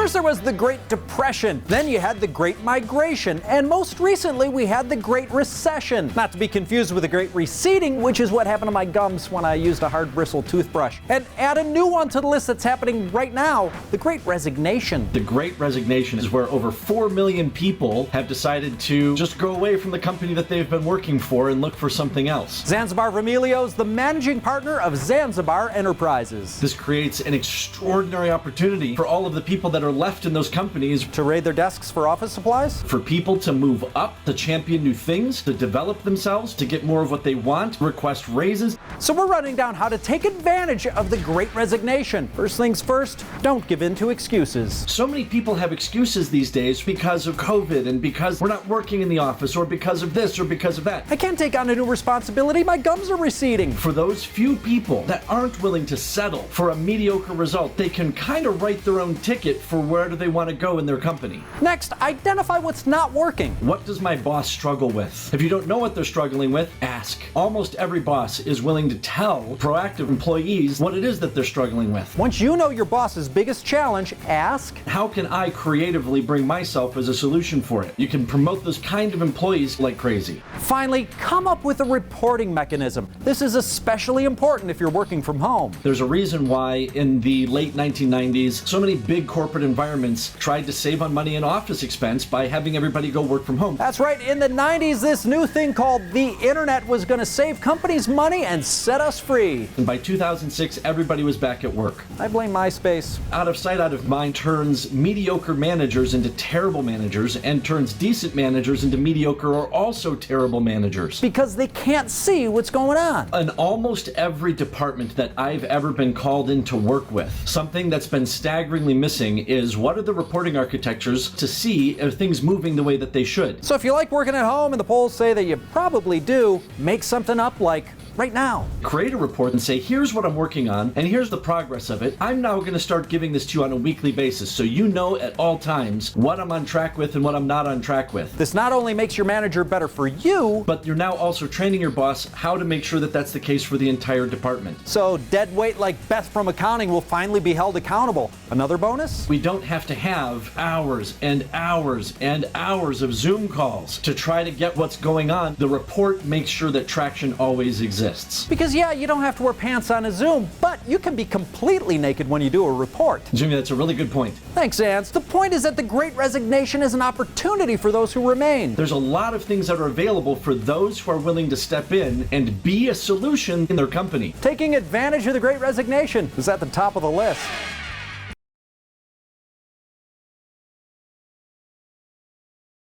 First there was the Great Depression, then you had the Great Migration, and most recently we had the Great Recession. Not to be confused with the Great Receding, which is what happened to my gums when I used a hard bristle toothbrush. And add a new one to the list that's happening right now, the Great Resignation. The Great Resignation is where over 4 million people have decided to just go away from the company that they've been working for and look for something else. Zanzibar Vermiglio is the managing partner of Zanzibar Enterprises. This creates an extraordinary opportunity for all of the people that are left in those companies To raid their desks for office supplies? for people to move up, to champion new things, to develop themselves, to get more of what they want, request raises. So we're running down how to take advantage of the Great Resignation. First things first, don't give in to excuses. So many people have excuses these days because of COVID and because we're not working in the office or because of this or because of that. I can't take on a new responsibility, my gums are receding. For those few people that aren't willing to settle for a mediocre result, they can kind of write their own ticket for where do they want to go in their company. Next, identify what's not working. What does my boss struggle with? If you don't know what they're struggling with, ask. Almost every boss is willing to tell proactive employees what it is that they're struggling with. Once you know your boss's biggest challenge, ask, How can I creatively bring myself as a solution for it? You can promote those kind of employees like crazy. finally, come up with a reporting mechanism. This is especially important if you're working from home. There's a reason why in the late 1990s, so many big corporate environments tried to save on money and office expense by having everybody go work from home. That's right, in the 90s, this new thing called the internet was going to save companies money and set us free. And by 2006, everybody was back at work. I blame MySpace. Out of sight, out of mind turns mediocre managers into terrible managers and turns decent managers into mediocre or also terrible managers. Because they can't see what's going on. In almost every department that I've ever been called in to work with, something that's been staggeringly missing is what are the reporting architectures to see are things moving the way that they should. So if you like working at home and the polls say that you probably do, make something up like right now. Create a report and say, here's what I'm working on, and here's the progress of it. I'm now going to start giving this to you on a weekly basis so you know at all times what I'm on track with and what I'm not on track with. This not only makes your manager better for you, But you're now also training your boss how to make sure that that's the case for the entire department. so dead weight like Beth from accounting will finally be held accountable. Another bonus? We don't have to have hours and hours and hours of Zoom calls to try to get what's going on. The report makes sure that traction always exists. Because yeah, you don't have to wear pants on a Zoom, but you can be completely naked when you do a report. Jimmy, that's a really good point. Thanks, Ans. The point is that the Great Resignation is an opportunity for those who remain. There's a lot of things that are available for those who are willing to step in and be a solution in their company. Taking advantage of the Great Resignation is at the top of the list.